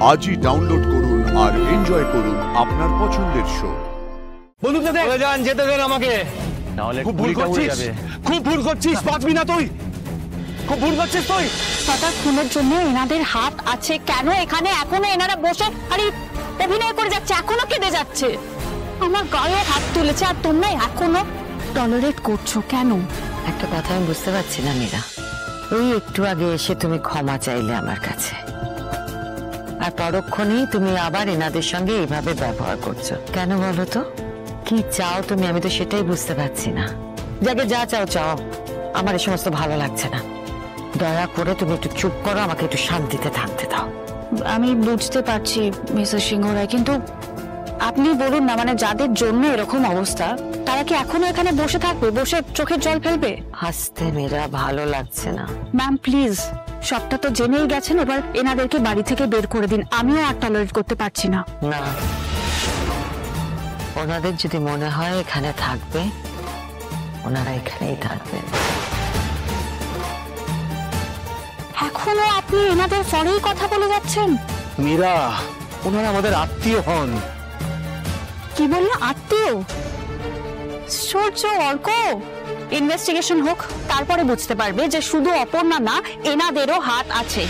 আজই ডাউনলোড করুন আর এনজয় করুন আপনার পছন্দের শো। বন্ধুকে দেখে যান, যেতে দেন আমাকে, নাহলে খুব ভুল করছিস, খুব ভুল করছিস, বাঁচবি না তুই, খুব ভুল করছিস তুই। দাদা, খুনের জন্য এনাদের হাত আছে কেন এখানে? এখনো এনারা বসে আরে অভিনয় করে যাচ্ছে, এখনো কেঁদে যাচ্ছে, আমার গায়ে হাত তুলেছে, আর তোমরা এখনো টলারেট করছো কেন? একটা কথা আমি বুঝতে পারছি না মীরা, এই একটু আগে এসে তুমি ক্ষমা চাইলে আমার কাছে, আর পরক্ষণেই তুমি আবার এনাদের সঙ্গে এইভাবে ব্যবহার করছো কেন বলো তো? কি চাও তুমি? আমি তো সেটাই বুঝতে পারছি না। যাকে যা চাও চাও, আমার এই সমস্ত ভালো লাগছে না। দয়া করে তুমি একটু চুপ করো, আমাকে একটু শান্তিতে থাকতে দাও। আমি বুঝতে পারছি মিসেস সিংহ রায়, কিন্তু আপনি বলুন না, মানে যাদের জন্য এরকম অবস্থা তারা কি এখনো এখানে বসে থাকবে, বসে চোখের জল ফেলবে? হাসতে মেয়েরা ভালো লাগছে না। ম্যাম প্লিজ, সবটা তো জেনেই গেছেন, এবার এনাদেরকে বাড়ি থেকে বের করে দিন, আমিও আর টলারেট করতে পারছি না। না, ওনাদের যদি মনে হয় এখানে থাকবে, ওনারা এখানেই থাকবেন। এখনো আপনি এনাদের ফরেই কথা বলে যাচ্ছেন? মীরা, ওনারা আমাদের আত্মীয় হন। কি বললো আত্মীয়? সূর্য, অর্ক, ইনভেস্টিগেশন হোক, তারপরে বুঝতে পারবে যে শুধু অপর্ণা না, এনাদেরও হাত আছে।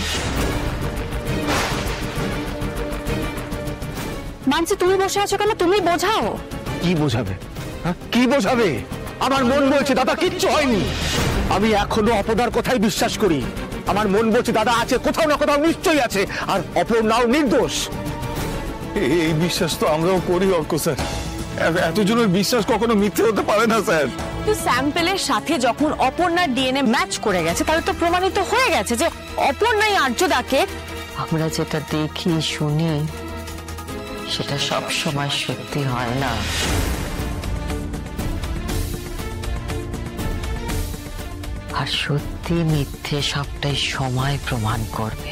মানছি তুমি বসে আছো কেন, তুমি বোঝাও। কি বোঝাবে? কি বোঝাবে? আমার মন বলছে দাদা কিচ্ছু হয়নি, আমি এখনো অপদার কথাই বিশ্বাস করি। আমার মন বলছে দাদা আছে, কোথাও না কোথাও নিশ্চয়ই আছে, আর অপর্ণাও নির্দোষ। এই বিশ্বাস তো আমরাও করি অর্ক স্যার, এতজনের বিশ্বাস কখনো মিথ্যে হতে পারে না স্যার। স্যাম্পেলের সাথে যখন অপর্ণার ডিএনএ ম্যাচ করে গেছে, তাহলে তো প্রমাণিত হয়ে গেছে যে অপর্ণাই আর্যদাকে। আমরা যেটা দেখি শুনি সেটা সব সময় সত্যি হয় না। আর সত্যি মিথ্যে সবটাই সময় প্রমাণ করবে।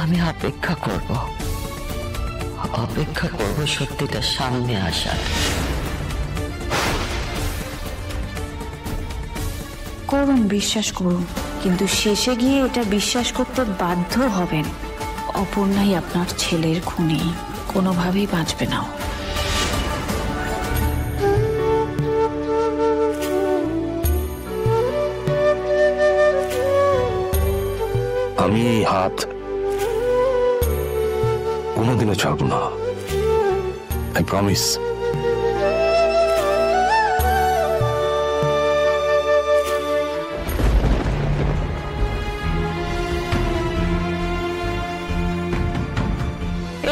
আমি অপেক্ষা করব সত্যিটা সামনে আসার। করুন, বিশ্বাস করুন, কিন্তু শেষে গিয়ে এটা বিশ্বাস করতে বাধ্য হবেন অপর্ণাই আপনার ছেলের খুনি, কোনোভাবেই বাঁচবে না। আমি এই হাত কোনোদিনও ছাড়বো না, আই প্রমিস।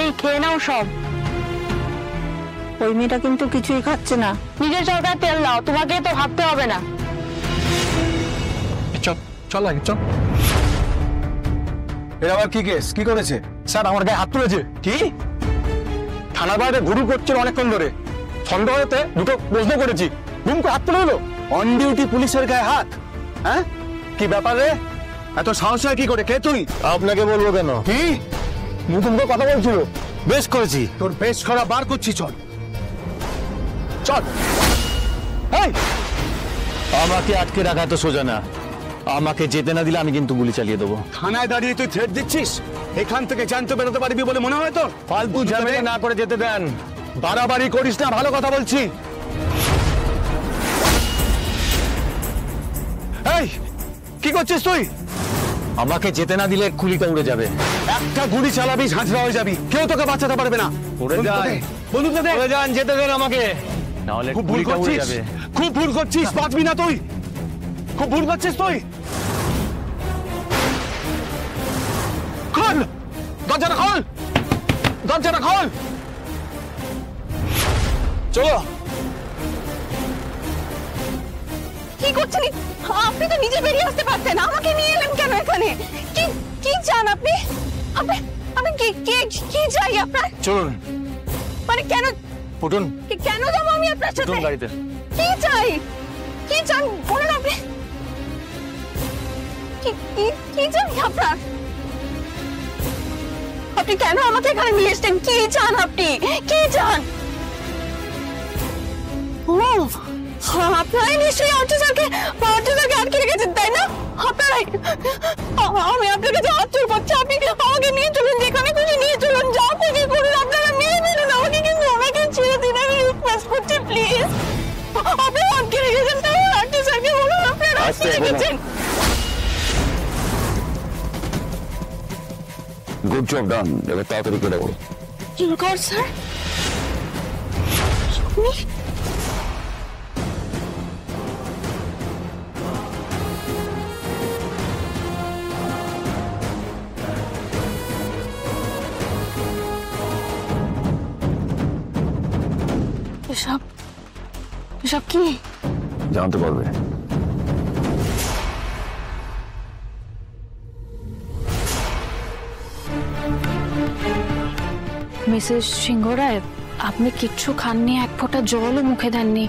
এই খেয়ে নাও সব। ওই মেয়েটা কিন্তু কিছুই খাচ্ছে না। নিজের সরকার তেল দাও, তোমাকে তো ভাবতে হবে না। চল চল আগে চল। এর আবার কি কেস? কি করেছে? স্যার আমার গায়ে হাত তুলেছে। কি? থানার বাইরে ঘুরু করছিল অনেকক্ষণ ধরে, সন্দেহ হতে দুটো প্রশ্ন করেছি, ঘুম করে হাত তুলে হলো। অন ডিউটি পুলিশের গায়ে হাত? হ্যাঁ, কি ব্যাপার রে? এত সাহস হয় কি করে? কে তুই? আপনাকে বলবো কেন? কি মুখে কথা বলছিল? বেশ করেছি, তোর বেশ করা বার করছি। চল চল। এই, আমাকে আটকে রাখা তো সোজা না, আমাকে যেতে না দিলে আমি কিন্তু গুলি চালিয়ে দেবো। থানায় দাঁড়িয়ে তুই থ্রেট দিচ্ছিস? এখান থেকে জানতে বেরোতে পারবি বলে মনে হয় তো? ফালতু ঝামেলা না করে যেতে দেন, বাড়াবাড়ি করিস না, ভালো কথা বলছি। এই কি করছিস তুই? আমাকে যেতে না দিলে গুলিটা উড়ে যাবে। একটা গুলি চালাবি, ঝাঁঝরা হয়ে যাবি, কেউ তোকে বাঁচাতে পারবে না। উড়ে যায়, বন্ধুকে দে, উড়ে যান, যেতে দেন আমাকে, নাহলে খুব ভুল করছিস, খুব ভুল করছিস, বাঁচবি না তুই, খুব ভুল করছিস তুই। খোল দরজাটা, খোল দরজাটা, খোল। চলো। কি করছেন আপনি? তো নিজে বেরিয়ে আসতে পারতেন, আমাকে নিয়ে এলেন কেন এখানে? কি কি চান আপনি? আপনি কি চাই আপনার? চলুন। মানে কেন? উঠুন। কেন যাবো আমি আপনার সাথে? উঠুন গাড়িতে। কি চাই? কি চান বলুন আপনি? কি চাই আপনার? আপনি কেন আমাকে এখানে নিয়ে এসেছেন? কি চান আপনি? কি চান? ও আপনারাই নিশ্চয়ই অর্চনাকে আটকে রেখেছেন, তাই না? আপনারাই। আমি আপনার কাছে হাত জোড় করছি, আপনি আমাকে নিয়ে চলে আসতে আপনি রেখেছেন। গুড জব ডান, এবার তাড়াতাড়ি করে বলো। কিঙ্কর স্যার, আপনি এসব এসব কি? জানতে পারবে। মিসেস সিংহ রায়, আপনি কিচ্ছু খাননি, এক ফোঁটা জলও মুখে দেননি।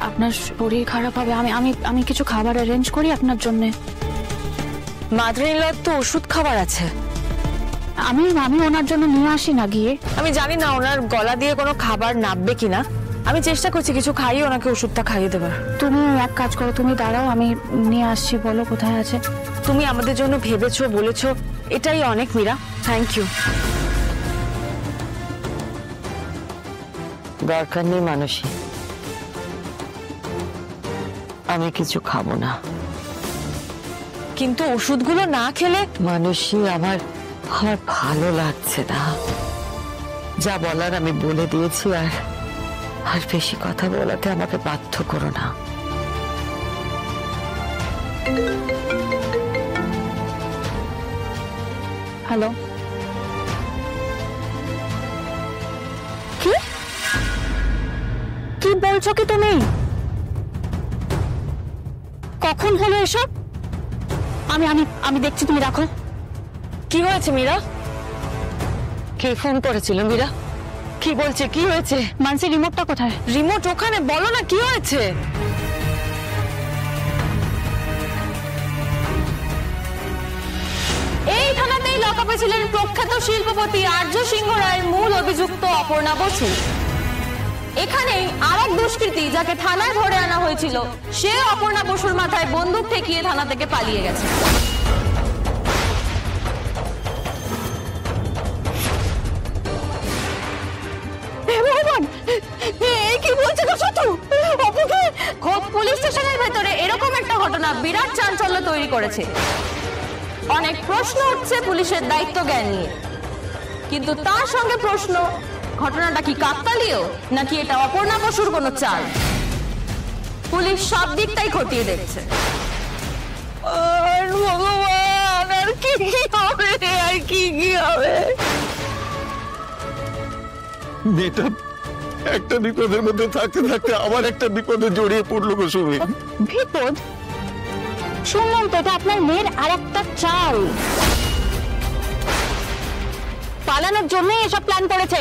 আপনার শরীর খারাপ হবে। আমি আমি আমি কিছু খাবার অ্যারেঞ্জ করি আপনার জন্য। মাদার-ইন-লর তো ওষুধ খাবার আছে। আমি আমি ওনার জন্য নিয়ে আসি না গিয়ে? আমি জানি না ওনার গলা দিয়ে কোনো খাবার নাববে কিনা, আমি চেষ্টা করছি কিছু খাইয়ে ওনাকে ওষুধটা খাইয়ে দেবার। তুমি এক কাজ করো, তুমি দাঁড়াও, আমি নিয়ে আসছি। বলো কোথায় আছে। তুমি আমাদের জন্য ভেবেছো, বলেছো, এটাই অনেক মীরা। Thank you. দরকার নেই মানসী, আমি কিছু খাবো না। কিন্তু ওষুধগুলো না খেলে মানসী, আমার ভালো লাগছে না। যা বলার আমি বলে দিয়েছি, আর বেশি কথা বলাতে আমাকে বাধ্য করো না। হ্যালো, কি কি বলছো কি তুমি? কখন হলো এসব? আমি আমি আমি দেখছি, তুমি রাখো। কি হয়েছে মীরা? কে ফোন করেছিল মীরা? কি বলছে, কি হয়েছে? মানসি, রিমোটটা কোথায়? রিমোট ওখানে, বলো না কি হয়েছে। এই থানাতেই লকআপে ছিলেন প্রখ্যাত শিল্পপতি আর্য সিংহ রায়ের মূল অভিযুক্ত অপর্ণা বসু। এখানেই আরেক দুষ্কৃতী যাকে থানায় ধরে আনা হয়েছিল, সে অপর্ণা বসুর মাথায় বন্দুক ঠেকিয়ে থানা থেকে পালিয়ে গেছে। কি বলছে তো শত্রু? অপুকে খোদ পুলিশ স্টেশনের ভেতরে এরকম একটা ঘটনা বিরাট চাঞ্চল্য তৈরি করেছে। অনেক প্রশ্ন উঠছে পুলিশের দায়িত্ব জ্ঞান নিয়ে, কিন্তু তার সঙ্গে প্রশ্ন, ঘটনাটা কি কাকতালীয় নাকি এটা অপর্ণা বসুর কোনো চাল? পুলিশ সব দিকটাই খতিয়ে দেখছে। আর ভগবান, আর কি হবে, আর কি হবে? মেয়েটা একটা বিপদের মধ্যে থাকতে থাকতে আবার একটা বিপদে জড়িয়ে পড়লো গো সুমি। বিপদ? শুনলাম তো, এটা আপনার মেয়ের আর একটা চাল। পালানোর জন্যই এসব প্ল্যান করেছে।